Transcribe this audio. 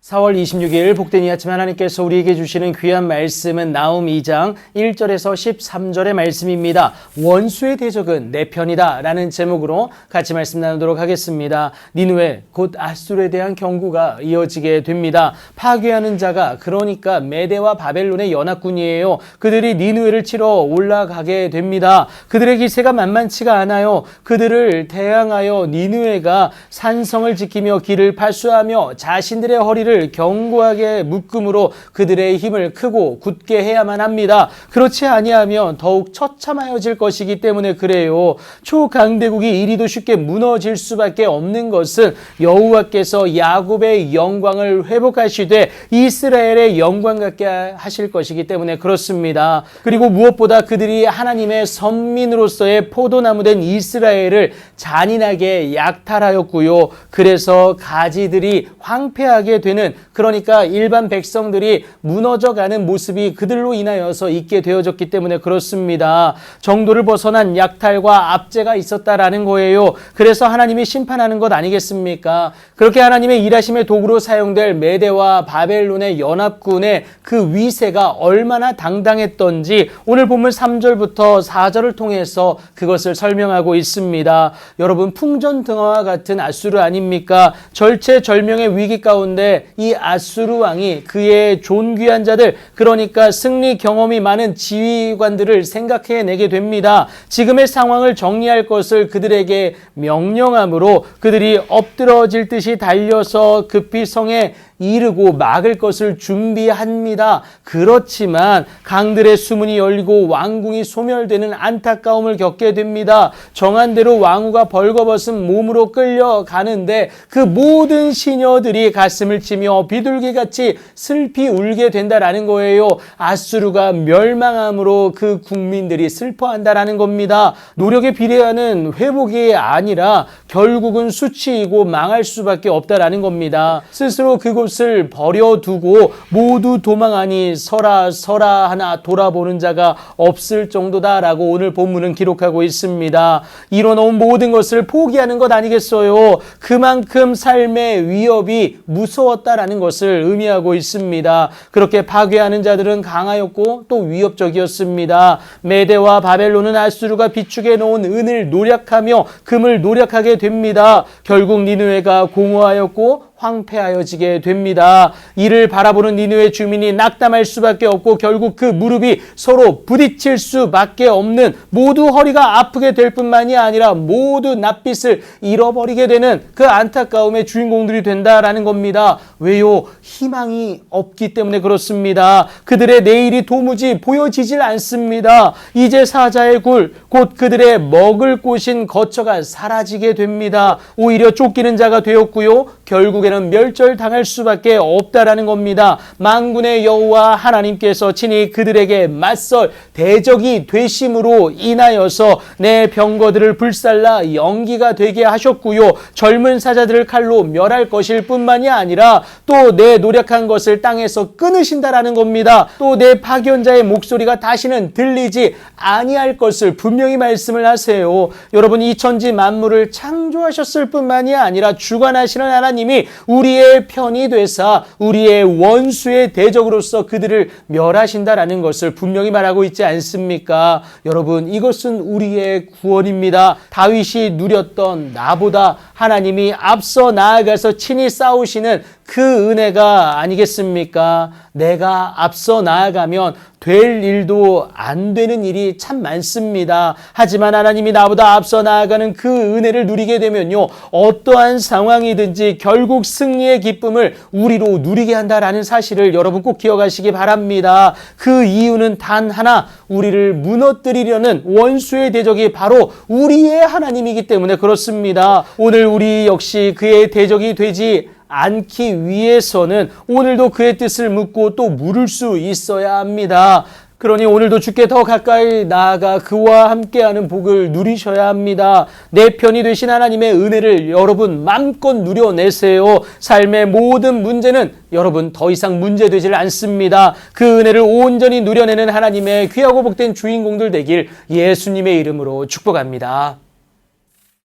4월 26일 복된 이 아침 하나님께서 우리에게 주시는 귀한 말씀은 나훔 2장 1절에서 13절의 말씀입니다. 원수의 대적은 내 편이다 라는 제목으로 같이 말씀 나누도록 하겠습니다. 니느웨 곧 앗술에 대한 경고가 이어지게 됩니다. 파괴하는 자가 그러니까 메대와 바벨론의 연합군이에요. 그들이 니느웨를 치러 올라가게 됩니다. 그들의 기세가 만만치가 않아요. 그들을 대항하여 니느웨가 산성을 지키며 길을 파수하며 자신들의 허리를 견고하게 묶음으로 그들의 힘을 크고 굳게 해야만 합니다. 그렇지 아니하면 더욱 처참하여질 것이기 때문에 그래요. 초강대국이 이리도 쉽게 무너질 수밖에 없는 것은 여호와께서 야곱의 영광을 회복하시되 이스라엘의 영광 같게 하실 것이기 때문에 그렇습니다. 그리고 무엇보다 그들이 하나님의 선민으로서의 포도나무된 이스라엘을 잔인하게 약탈하였고요. 그래서 가지들이 황폐하게 되는, 그러니까 일반 백성들이 무너져가는 모습이 그들로 인하여서 있게 되어졌기 때문에 그렇습니다. 정도를 벗어난 약탈과 압제가 있었다라는 거예요. 그래서 하나님이 심판하는 것 아니겠습니까? 그렇게 하나님의 일하심의 도구로 사용될 메대와 바벨론의 연합군의 그 위세가 얼마나 당당했던지 오늘 본문 3절부터 4절을 통해서 그것을 설명하고 있습니다. 여러분, 풍전등화와 같은 앗수르 아닙니까? 절체절명의 위기 가운데 이 앗수르 왕이 그의 존귀한 자들, 그러니까 승리 경험이 많은 지휘관들을 생각해내게 됩니다. 지금의 상황을 정리할 것을 그들에게 명령함으로 그들이 엎드러질 듯이 달려서 급히 성에 이르고 막을 것을 준비합니다. 그렇지만 강들의 수문이 열리고 왕궁이 소멸되는 안타까움을 겪게 됩니다. 정한 대로 왕후가 벌거벗은 몸으로 끌려가는데 그 모든 시녀들이 가슴을 치며 비둘기같이 슬피 울게 된다라는 거예요. 앗수르가 멸망함으로 그 국민들이 슬퍼한다라는 겁니다. 노력에 비례하는 회복이 아니라 결국은 수치이고 망할 수밖에 없다라는 겁니다. 스스로 그곳을 버려두고 모두 도망하니 서라 하나 돌아보는 자가 없을 정도다라고 오늘 본문은 기록하고 있습니다. 이뤄놓은 모든 것을 포기하는 것 아니겠어요? 그만큼 삶의 위협이 무서웠다라는 것을 의미하고 있습니다. 그렇게 파괴하는 자들은 강하였고 또 위협적이었습니다. 메대와 바벨론은 앗수르가 비축해 놓은 은을 노력하며 금을 노력하게 됩니다. 결국 니느웨가 공허하였고 황폐하여지게 됩니다. 이를 바라보는 니느웨 주민이 낙담할 수밖에 없고 결국 그 무릎이 서로 부딪힐 수밖에 없는, 모두 허리가 아프게 될 뿐만이 아니라 모두 낯빛을 잃어버리게 되는 그 안타까움의 주인공들이 된다라는 겁니다. 왜요? 희망이 없기 때문에 그렇습니다. 그들의 내일이 도무지 보여지질 않습니다. 이제 사자의 굴, 곧 그들의 먹을 곳인 거처가 사라지게 됩니다. 오히려 쫓기는 자가 되었고요. 결국에는 멸절당할 수밖에 없다라는 겁니다. 만군의 여호와 하나님께서 친히 그들에게 맞설 대적이 되심으로 인하여서 내 병거들을 불살라 연기가 되게 하셨고요. 젊은 사자들을 칼로 멸할 것일 뿐만이 아니라 또 내 노력한 것을 땅에서 끊으신다라는 겁니다. 또 내 파견자의 목소리가 다시는 들리지 아니할 것을 분명히 말씀을 하세요. 여러분, 이 천지 만물을 창조하셨을 뿐만이 아니라 주관하시는 하나님이 우리의 편이 되사 우리의 원수의 대적으로서 그들을 멸하신다라는 것을 분명히 말하고 있지 않습니까? 여러분, 이것은 우리의 구원입니다. 다윗이 누렸던 나보다 하나님이 앞서 나아가서 친히 싸우시는 그 은혜가 아니겠습니까? 내가 앞서 나아가면 될 일도 안 되는 일이 참 많습니다. 하지만 하나님이 나보다 앞서 나아가는 그 은혜를 누리게 되면요, 어떠한 상황이든지 결국 승리의 기쁨을 우리로 누리게 한다라는 사실을 여러분 꼭 기억하시기 바랍니다. 그 이유는 단 하나, 우리를 무너뜨리려는 원수의 대적이 바로 우리의 하나님이기 때문에 그렇습니다. 오늘 우리 역시 그의 대적이 되지 않기 위해서는 오늘도 그의 뜻을 묻고 또 물을 수 있어야 합니다. 그러니 오늘도 주께 더 가까이 나아가 그와 함께하는 복을 누리셔야 합니다. 내 편이 되신 하나님의 은혜를 여러분 마음껏 누려내세요. 삶의 모든 문제는 여러분 더 이상 문제되질 않습니다. 그 은혜를 온전히 누려내는 하나님의 귀하고 복된 주인공들 되길 예수님의 이름으로 축복합니다.